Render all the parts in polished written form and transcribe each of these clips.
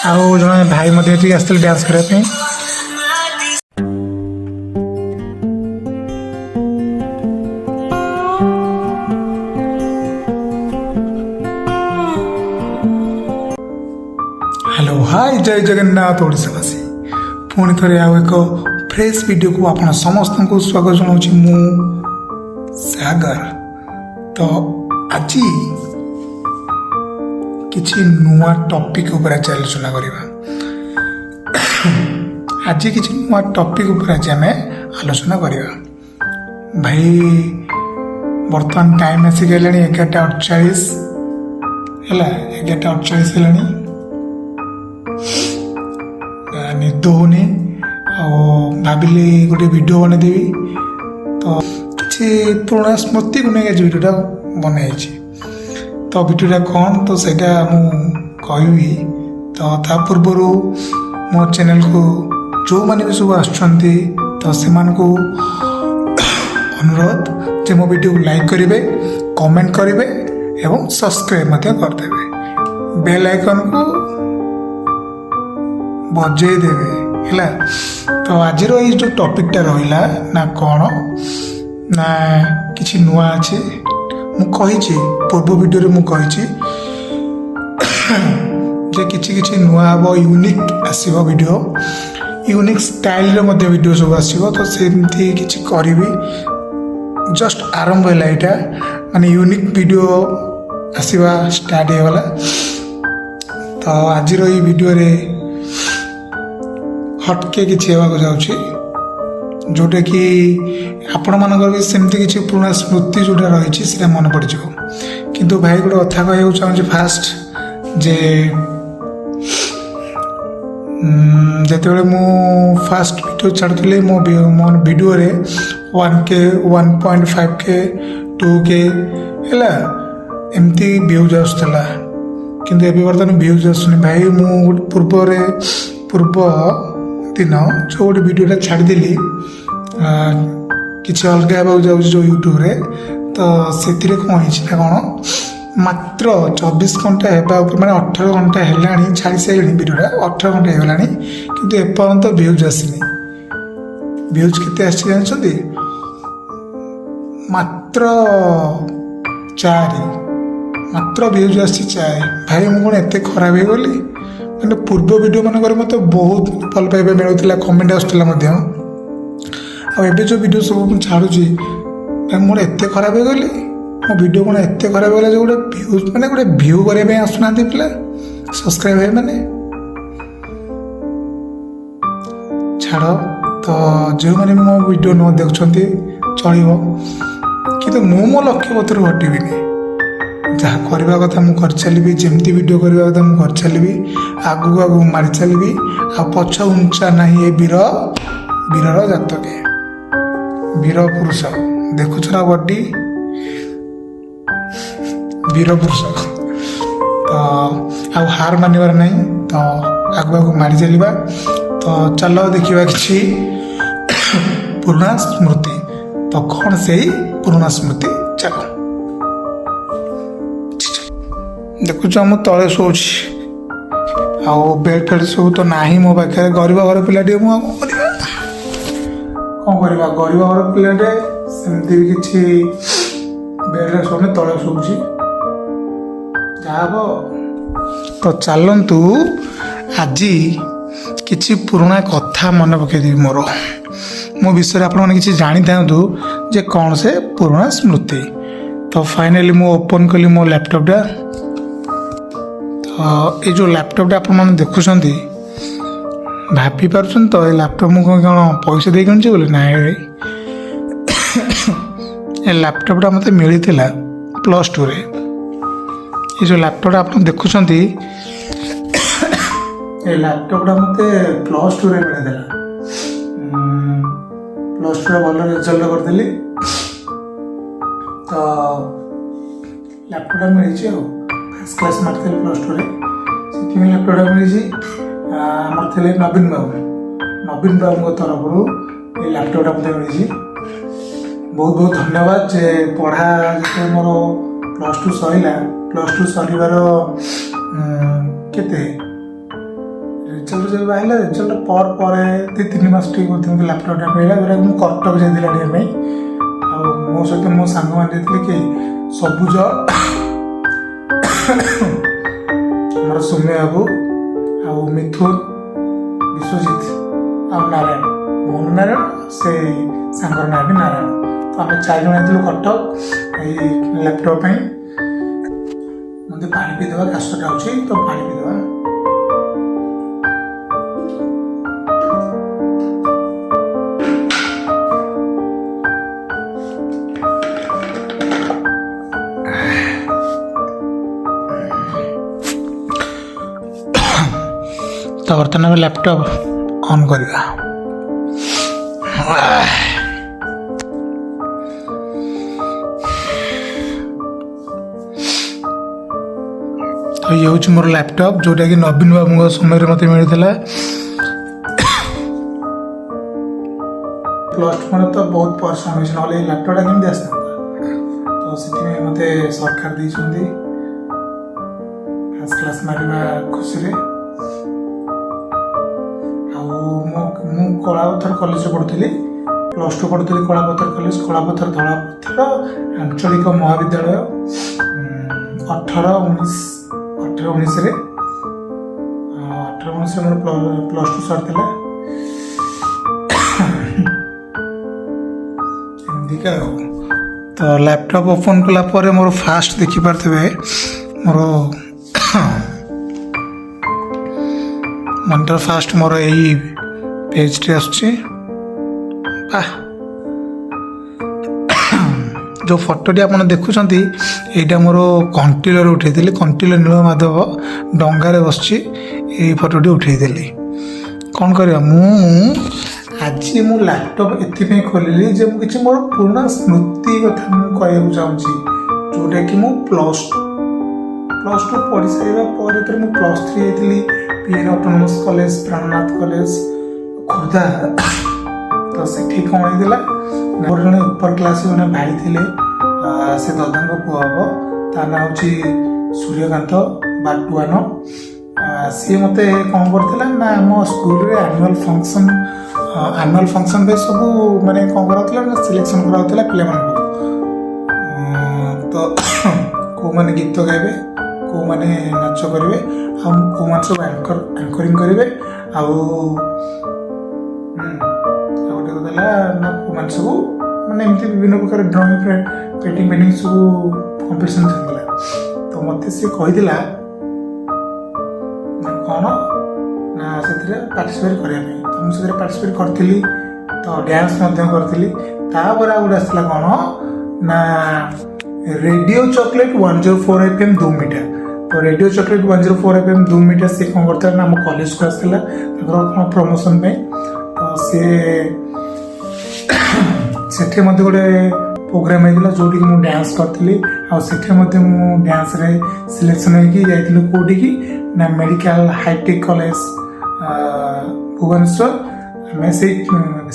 ଆଉ ଜଣେ ଭାଇ ମଧ୍ୟ ଏଠିକି ଆସିଥିଲେ ଡ୍ୟାନ୍ସ କରିବା ପାଇଁ। ହ୍ୟାଲୋ ହାଇ ଜୟ ଜଗନ୍ନାଥ ଓଡ଼ିଶାବାସୀ, ପୁଣି ଥରେ ଆଉ ଏକ ଫ୍ରେଶ୍ ଭିଡ଼ିଓକୁ ଆପଣ ସମସ୍ତଙ୍କୁ ସ୍ୱାଗତ ଜଣାଉଛି ମୁଁ ସାଗର। ତ ଆଜି କିଛି ନୂଆ ଟପିକ୍ ଉପରେ ଆଜି ଆଲୋଚନା କରିବା। ଆଜି କିଛି ନୂଆ ଟପିକ୍ ଉପରେ ଆଜି ଆମେ ଆଲୋଚନା କରିବା। ଭାଇ ବର୍ତ୍ତମାନ ଟାଇମ୍ ଆସିକି ହେଲାଣି 11:48 ହେଲା, 11:48 ହେଲାଣି। ନିଦ ହେଉନି ଆଉ ଭାବିଲି ଗୋଟେ ଭିଡ଼ିଓ ବନେଇଦେବି। ତ କିଛି ପୁରୁଣା ସ୍ମୃତିକୁ ନେଇ ଆଜି ଭିଡ଼ିଓଟା ବନାଇଛି। ତ ଭିଡ଼ିଓଟା କ'ଣ ତ ସେଇଟା ମୁଁ କହିବି। ତ ତା ପୂର୍ବରୁ ମୋ ଚ୍ୟାନେଲକୁ ଯେଉଁମାନେ ବି ସବୁ ଆସୁଛନ୍ତି ତ ସେମାନଙ୍କୁ ଅନୁରୋଧ ଯେ ମୋ ଭିଡ଼ିଓକୁ ଲାଇକ୍ କରିବେ, କମେଣ୍ଟ କରିବେ ଏବଂ ସବସ୍କ୍ରାଇବ୍ ମଧ୍ୟ କରିଦେବେ। ବେଲ୍ ଆଇକନ୍କୁ ବଜେଇ ଦେବେ ହେଲା। ତ ଆଜିର ଏଇ ଯେଉଁ ଟପିକ୍ଟା ରହିଲା ନା କ'ଣ ନା କିଛି ନୂଆ ଅଛି। ମୁଁ କହିଛି ପୂର୍ବ ଭିଡ଼ିଓରେ ମୁଁ କହିଛି ଯେ କିଛି କିଛି ନୂଆ ହେବ, ୟୁନିକ୍ ଆସିବ ଭିଡ଼ିଓ, ୟୁନିକ୍ ଷ୍ଟାଇଲ୍ରେ ମଧ୍ୟ ଭିଡ଼ିଓ ସବୁ ଆସିବ। ତ ସେମିତି କିଛି କରିବି। ଜଷ୍ଟ ଆରମ୍ଭ ହେଲା ଏଇଟା, ମାନେ ୟୁନିକ୍ ଭିଡ଼ିଓ ଆସିବା ଷ୍ଟାର୍ଟ ହେଇଗଲା। ତ ଆଜିର ଏଇ ଭିଡ଼ିଓରେ ହଟକେ କିଛି ହେବାକୁ ଯାଉଛି, ଯେଉଁଟାକି ଆପଣମାନଙ୍କର ବି ସେମିତି କିଛି ପୁରୁଣା ସ୍ମୃତି ଯେଉଁଟା ରହିଛି ସେଇଟା ମନେ ପଡ଼ିଯିବ। କିନ୍ତୁ ଭାଇ ଗୋଟେ କଥା କହିବାକୁ ଚାହୁଁଛି ଫାଷ୍ଟ ଯେ ଯେତେବେଳେ ମୁଁ ଫାଷ୍ଟ ଭିଡ଼ିଓ ଛାଡ଼ୁଥିଲି ମୋ ଭିଡ଼ିଓରେ 1K 1.5K 2K ହେଲା ଏମିତି ଭିୟୁଜ୍ ଆସୁଥିଲା। କିନ୍ତୁ ଏବେ ବର୍ତ୍ତମାନ ଭିୟୁଜ୍ ଆସୁନି। ଭାଇ ମୁଁ ଗୋଟେ ପୂର୍ବ ଦିନ ଯେଉଁ ଗୋଟେ ଭିଡ଼ିଓଟା ଛାଡ଼ିଦେଲି କିଛି ଅଲଗା ହେବାକୁ ଯାଉଛି ଯେଉଁ ୟୁଟ୍ୟୁବରେ, ତ ସେଥିରେ କ'ଣ ହେଇଛି ନା କ'ଣ ମାତ୍ର 24 ଘଣ୍ଟା ହେବା ଉପରେ, ମାନେ 18 ଘଣ୍ଟା ହେଲାଣି ଛାଡ଼ି ସାରିଲିଣି ଭିଡ଼ିଓଟା, 18 ଘଣ୍ଟା ହେଇଗଲାଣି କିନ୍ତୁ ଏପର୍ଯ୍ୟନ୍ତ ଭିୟୁଜ୍ ଆସିନି। ଭିୟୁଜ୍ କେତେ ଆସିଛି ଜାଣିଛନ୍ତି? ମାତ୍ର 4 ଭିୟୁଜ୍ ଆସିଛି 4। ଭାଇ ମୁଁ କ'ଣ ଏତେ ଖରାପ ହେଇଗଲି? ମାନେ ପୂର୍ବ ଭିଡ଼ିଓ ମାନଙ୍କରେ ମୋତେ ବହୁତ ଭଲ ପାଇବା ମିଳୁଥିଲା, କମେଣ୍ଟ ଆସୁଥିଲା ମଧ୍ୟ। ଆଉ ଏବେ ଯେଉଁ ଭିଡ଼ିଓ ସବୁ ମୁଁ ଛାଡ଼ୁଛି ମୋର ଏତେ ଖରାପ ହେଇଗଲି। ମୋ ଭିଡ଼ିଓ କ'ଣ ଏତେ ଖରାପ ହେଇଗଲା ଯେ ଗୋଟେ ଭିୟୁ କରିବା ପାଇଁ ଆସୁନାହାନ୍ତି ପିଲା, ସବସ୍କ୍ରାଇବ୍ ଭାଇ ମାନେ। ଛାଡ଼, ତ ଯେଉଁମାନେ ବି ମୋ ଭିଡ଼ିଓ ନ ଦେଖୁଛନ୍ତି ଚଳିବ, କିନ୍ତୁ ମୁଁ ମୋ ଲକ୍ଷ୍ୟ ପଥରୁ ହଟିବିନି। ଯାହା କରିବା କଥା ମୁଁ କରିଚାଲିବି, ଯେମିତି ଭିଡ଼ିଓ କରିବା କଥା ମୁଁ କରିଚାଲିବି, ଆଗକୁ ମାଡ଼ି ଚାଲିବି। ଆଉ ପଛ ଉଞ୍ଚା ନାହିଁ ଏ ବୀରର ଜାତକେ, ବୀର ପୁରୁଷ। ଦେଖୁଛ ନା ବଡି, ବୀର ପୁରୁଷ। ତ ଆଉ ହାର ମାନିବାର ନାହିଁ। ତ ଆଗକୁ ମାଡ଼ି ଚାଲିବା। ତ ଚାଲ ଦେଖିବା କିଛି ପୁରୁଣା ସ୍ମୃତି। ତ କ'ଣ ସେଇ ପୁରୁଣା ସ୍ମୃତି? ଚାଲ। ଦେଖୁଛ ମୁଁ ତଳେ ଶୋଉଛି, ଆଉ ବେଡ୍ ଫେଡ୍ ସବୁ ତ ନାହିଁ ମୋ ପାଖରେ। ଗରିବ ଘର ପିଲାଟିଏ ମୁଁ, ଆଉ କ'ଣ କରିବା? ଗରିବ ଘର ପିଲାଟେ, ସେମିତି ବି କିଛି ବେଡ୍ରେ ଶୋଉନି, ତଳେ ଶୋଉଛି। ଯାହା ହବ। ତ ଚାଲନ୍ତୁ ଆଜି କିଛି ପୁରୁଣା କଥା ମନେ ପକାଇଦେବି ମୋ ବିଷୟରେ, ଆପଣମାନେ କିଛି ଜାଣିଥାନ୍ତୁ ଯେ କ'ଣ ସେ ପୁରୁଣା ସ୍ମୃତି। ତ ଫାଇନାଲି ମୁଁ ଓପନ୍ କଲି ମୋ ଲ୍ୟାପଟପ୍ଟା। ଏ ଯେଉଁ ଲ୍ୟାପଟପ୍ଟା ଆପଣମାନେ ଦେଖୁଛନ୍ତି, ଭାବି ପାରୁଛନ୍ତି ତ ଏ ଲ୍ୟାପଟପ୍ ମୁଁ କ'ଣ ପଇସା ଦେଇ କିଣୁଛି ବୋଲି? ନାଇଁ ଭାଇ, ଏ ଲ୍ୟାପଟପ୍ଟା ମୋତେ ମିଳିଥିଲା +2ରେ। ଏ ଯେଉଁ ଲ୍ୟାପଟପ୍ଟା ଆପଣ ଦେଖୁଛନ୍ତି, ଏ ଲ୍ୟାପଟପ୍ଟା ମୋତେ +2ରେ ମିଳିଥିଲା। +2ରେ ଭଲ ରେଜଲ୍ଟ କରିଥିଲି। ତ ଲ୍ୟାପଟପ୍ଟା ମିଳିଛି ଆଉ ଫାର୍ଷ୍ଟ କ୍ଲାସ୍ ମାରିଥିଲି +2ରେ, ସେଥିପାଇଁ ଲ୍ୟାପଟପ୍ଟା ମିଳିଛି। ଆମର ଥିଲେ ନବୀନ ବାବୁଙ୍କ ତରଫରୁ ଏ ଲ୍ୟାପଟପ୍ଟା ମୋତେ ମିଳିଛି। ବହୁତ ବହୁତ ଧନ୍ୟବାଦ। ଯେ ପଢ଼ା ଯେତେବେଳେ ମୋର +2 ସରିଲା, +2 ସରିବାର କେତେ ରେଜଲ୍ଟ ଯେବେ ବାହାରିଲା ରେଜଲ୍ଟ ପରେ 2-3 ମାସ ଠିକ୍ ମୋତେ ଲ୍ୟାପଟପ୍ଟା ମିଳିଲା, ଯେଉଁଟାକି ମୁଁ କଟକ ଯାଇଥିଲି ଆଣିବା ପାଇଁ। ଆଉ ମୋ ସହିତ ମୋ ସାଙ୍ଗମାନେ ଯାଇଥିଲେ କି ସବୁଜ, ଆମର ସୌମ୍ୟ ବାବୁ, ଆଉ ମିଥୁନ, ବିଶ୍ୱଜିତ ଆଉ ନାରାୟଣ, ମନୁ ନାରାୟଣ, ସେ ସାଙ୍ଗର ନାଁ ବି ନାରାୟଣ। ତ ଆମେ 4 ଜଣ ଯାଇଥିଲୁ କଟକ ଏଇ ଲ୍ୟାପଟପ୍ ପାଇଁ। ମୋତେ ପାଣି ପିଇଦେବା, କାଶଟା ହେଉଛି ତ ପାଣି ପିଇଦେବା। ତ ବର୍ତ୍ତମାନ ଆମେ ଲ୍ୟାପଟପ୍ ଅନ୍ କରିବା। ତ ଇଏ ହେଉଛି ମୋର ଲ୍ୟାପଟପ୍, ଯେଉଁଟାକି ନବୀନ ବାବୁଙ୍କ ସମୟରେ ମୋତେ ମିଳିଥିଲା। ପ୍ଲସ୍ ଟୁ ମାନେ ତ ବହୁତ ପରିଶ୍ରମ ହେଇଛି, ନହେଲେ ଏଇ ଲ୍ୟାପଟପ୍ଟା କେମିତି ଆସିଥାନ୍ତା। ତ ସେଥିପାଇଁ ମୋତେ ସରକାର ଦେଇଛନ୍ତି ଫାର୍ଷ୍ଟ କ୍ଲାସ୍ ମାରିବା ଖୁସିରେ। ଆଉ ମୁଁ କଳାପଥର କଲେଜରେ ପଢ଼ୁଥିଲି, ପ୍ଲସ୍ ଟୁ ପଢ଼ୁଥିଲି କଳାପଥର କଲେଜ, କଳାପଥର ଧଳାପଥର ଆଞ୍ଚଳିକ ମହାବିଦ୍ୟାଳୟ। 18-19ରେ ମୋର ପ୍ଲସ୍ ଟୁ ସରିଥିଲା। ଏମିତିକା ଆଉ। ତ ଲ୍ୟାପଟପ୍ ଓପନ୍ କଲା ପରେ ମୋର ଫାଷ୍ଟ ଦେଖିପାରୁଥିବେ ମୋର ମନିଟର ଫାଷ୍ଟ ମୋର ଏଇ ପେଜ୍ଟି ଆସୁଛି। ଯେଉଁ ଫଟୋଟି ଆପଣ ଦେଖୁଛନ୍ତି ଏଇଟା ମୋର କଣ୍ଟିଲରେ ଉଠାଇଥିଲି, କଣ୍ଟିଲ ନୀଳମାଧବ ଡଙ୍ଗାରେ ବସିଛି ଏଇ ଫଟୋଟି ଉଠାଇଥିଲି। କ'ଣ କରିବା, ଆଜି ମୁଁ ଲ୍ୟାପଟପ୍ ଏଥିପାଇଁ ଖୋଲିଲି ଯେ ମୁଁ କିଛି ମୋର ପୁରୁଣା ସ୍ମୃତି କଥା ମୁଁ କହିବାକୁ ଚାହୁଁଛି, ଯେଉଁଟାକି ମୁଁ ପ୍ଲସ୍ ଟୁ ପଢ଼ି ସାରିବା ପରେ ମୁଁ +3 ଯାଇଥିଲି PN autonomous college, Prannath college Khordha. ତ ସେଠି କ'ଣ ହେଇଥିଲା, ମୋର ଜଣେ ଉପର କ୍ଲାସ୍ ଜଣେ ଭାଇ ଥିଲେ, ସେ ଦାଦାଙ୍କ ପୁଅ ହେବ, ତା ନାଁ ହେଉଛି ସୂର୍ଯ୍ୟକାନ୍ତ ବାଟୁଆନ। ସିଏ ମୋତେ କ'ଣ କରିଥିଲା ନା ଆମ ସ୍କୁଲରେ ଆନୁଆଲ୍ ଫଙ୍କସନ୍ ପାଇଁ ସବୁ ମାନେ କ'ଣ କରାହେଉଥିଲା ନା ସିଲେକ୍ସନ୍ କରାହେଉଥିଲା ପିଲାମାନଙ୍କୁ। ତ କେଉଁମାନେ ଗୀତ ଗାଇବେ, କେଉଁମାନେ ନାଚ କରିବେ, ଆଉ କେଉଁମାନେ ସବୁ ଆଙ୍କରିଂ କରିବେ, ଆଉ ଗୋଟେ କଥା ହେଲା ନା କେଉଁମାନେ ସବୁ ମାନେ ଏମିତି ବିଭିନ୍ନ ପ୍ରକାର ଡ୍ରଇଂ ପେଣ୍ଟିଂ ସବୁ କମ୍ପିଟିସନ୍ ଚାଲିଥିଲା। ତ ମୋତେ ସିଏ କହିଥିଲା ନା କ'ଣ ନା ସେଥିରେ ପାର୍ଟିସିପେଟ୍ କରିବା ପାଇଁ। ତ ମୁଁ ସେଥିରେ ପାର୍ଟିସିପେଟ୍ କରିଥିଲି, ତ ଡ୍ୟାନ୍ସ ମଧ୍ୟ କରିଥିଲି। ତାପରେ ଆଉ ଗୋଟେ ଆସିଥିଲା କ'ଣ ନା ରେଡ଼ିଓ ଚକୋଲେଟ୍ 104 FM ଧୁମିଟା। ତ ରେଡ଼ିଓ ଚକୋଲେଟ୍ 104 FM ଧୁମିଟା ସିଏ କ'ଣ କରିଥିଲା ନା ଆମ କଲେଜକୁ ଆସିଥିଲା ତାଙ୍କର କ'ଣ ପ୍ରମୋସନ୍ ପାଇଁ। ତ ସିଏ ସେଠି ମଧ୍ୟ ଗୋଟେ ପ୍ରୋଗ୍ରାମ୍ ହେଇଥିଲା ଯେଉଁଠିକି ମୁଁ ଡ୍ୟାନ୍ସ କରିଥିଲି, ଆଉ ସେଠି ମଧ୍ୟ ମୁଁ ଡ୍ୟାନ୍ସରେ ସିଲେକ୍ସନ୍ ହେଇକି ଯାଇଥିଲି କେଉଁଠିକି ନା ମେଡ଼ିକାଲ ହାଇଟେକ୍ କଲେଜ ଭୁବନେଶ୍ୱର। ଆମେ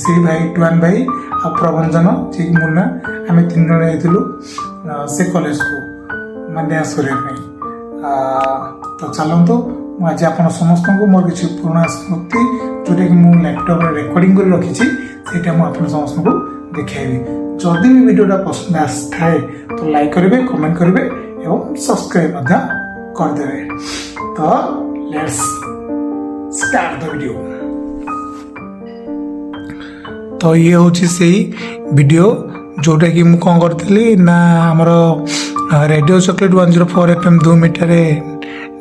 ସେଇ ଭାଇ ଟୁଆନ୍ ଭାଇ ଆଉ ପ୍ରଭଞ୍ଜନ ଯିଏକି ମୁନା, ଆମେ 3 ଜଣ ଯାଇଥିଲୁ ସେ କଲେଜକୁ ମାନେ ଡ୍ୟାନ୍ସ କରିବା ପାଇଁ। ତ ଚାଲନ୍ତୁ ମୁଁ ଆଜି ଆପଣ ସମସ୍ତଙ୍କୁ ମୋର କିଛି ପୁରୁଣା ସ୍ମୃତି ଯେଉଁଟାକି ମୁଁ ଲ୍ୟାପଟପ୍ରେ ରେକର୍ଡ଼ିଂ କରି ରଖିଛି ସେଇଟା ମୁଁ ଆପଣ ସମସ୍ତଙ୍କୁ ଦେଖାଇବି। ଯଦି ବି ଭିଡ଼ିଓଟା ପସନ୍ଦ ଆସିଥାଏ ତ ଲାଇକ୍ କରିବେ, କମେଣ୍ଟ କରିବେ ଏବଂ ସବସ୍କ୍ରାଇବ୍ ମଧ୍ୟ କରିଦେବେ। ତ ଲେଟ୍ସ ଷ୍ଟାର୍ଟ ଦ ଭିଡ଼ିଓ। ତ ଇଏ ହେଉଛି ସେଇ ଭିଡ଼ିଓ ଯେଉଁଟାକି ମୁଁ କ'ଣ କରିଥିଲି ନା ଆମର ରେଡ଼ିଓ ଚକୋଲେଟ୍ 104 FM ଧୁମିଟାରେ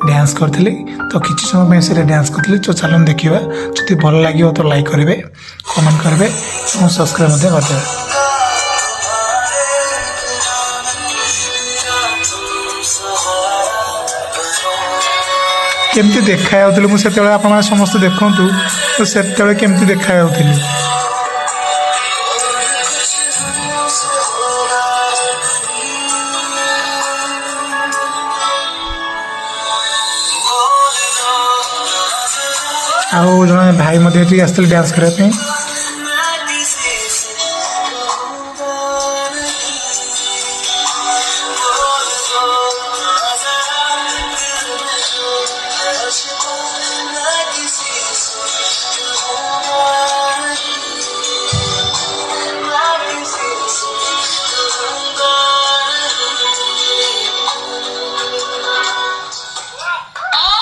ଡ୍ୟାନ୍ସ କରିଥିଲି। ତ କିଛି ସମୟ ପାଇଁ ସେଟା ଡ୍ୟାନ୍ସ କରିଥିଲି। ତ ଚାଲନ୍ତୁ ଦେଖିବା, ଯଦି ଭଲ ଲାଗିବ ତ ଲାଇକ୍ କରିବେ, କମେଣ୍ଟ କରିବେ ଏବଂ ସବସ୍କ୍ରାଇବ୍ ମଧ୍ୟ କରିଦେବେ। କେମିତି ଦେଖାଯାଉଥିଲି ମୁଁ ସେତେବେଳେ, ଆପଣମାନେ ସମସ୍ତେ ଦେଖନ୍ତୁ ତ ସେତେବେଳେ କେମିତି ଦେଖାଯାଉଥିଲି। ଆଉ ଜଣେ ଭାଇ ମଧ୍ୟ ଏଠିକି ଆସିଥିଲେ ଡ୍ୟାନ୍ସ କରିବା ପାଇଁ।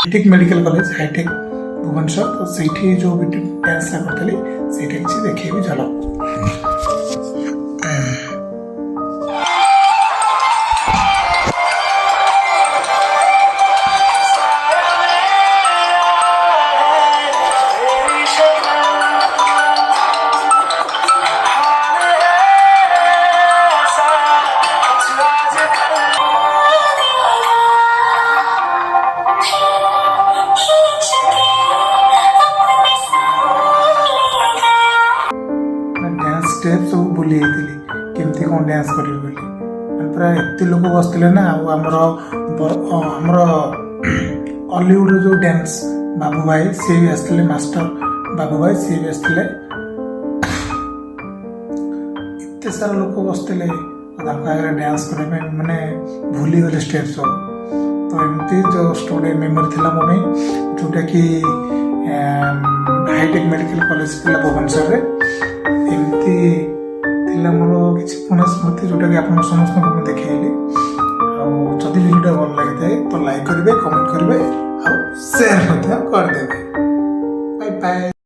Hitech medical college hitech Bhubaneswar. ତ ସେଇଠି ଯେଉଁ ଭିଡ଼ିଓ ଡ୍ୟାନ୍ସଟା କରିଥିଲି ସେଇଟା କିଛି ଦେଖେଇବି ଚାଲ। ଡ୍ୟାନ୍ସ ଷ୍ଟେପ୍ ସବୁ ଭୁଲି ଯାଇଥିଲି କେମିତି କ'ଣ ଡ୍ୟାନ୍ସ କରିବି ବୋଲି। ପୁରା ଏତେ ଲୋକ ବସିଥିଲେ ନା। ଆଉ ଆମର ଅଲିଉଡ଼ର ଯେଉଁ ଡ୍ୟାନ୍ସ ବାବୁ ଭାଇ ସିଏ ବି ଆସିଥିଲେ, ମାଷ୍ଟର ବାବୁ ଭାଇ ସିଏ ବି ଆସିଥିଲେ। ଏତେ ସାରା ଲୋକ ବସିଥିଲେ ତାଙ୍କ ଆଗରେ ଡ୍ୟାନ୍ସ କରିବା ପାଇଁ ମାନେ ଭୁଲିଗଲେ ଷ୍ଟେପ୍ ସବୁ। ତ ଏମିତି ଜଷ୍ଟ ଗୋଟେ ମେମୋରି ଥିଲା ମୋ ପାଇଁ, ଯେଉଁଟାକି ହାଇଟେକ୍ ମେଡ଼ିକାଲ କଲେଜ ଥିଲା ଭୁବନେଶ୍ୱରରେ। ଏମିତି ଥିଲା ମୋର କିଛି ପୁରୁଣା ସ୍ମୃତି, ଯେଉଁଟାକି ଆପଣ ସମସ୍ତଙ୍କୁ ମୁଁ ଦେଖେଇଲି। ଆଉ ଯଦି ଭିଡ଼ିଓଟା ଭଲ ଲାଗିଥାଏ ତ ଲାଇକ୍ କରିବେ, କମେଣ୍ଟ କରିବେ ଆଉ ସେୟାର ମଧ୍ୟ କରିଦେବେ। Bye bye.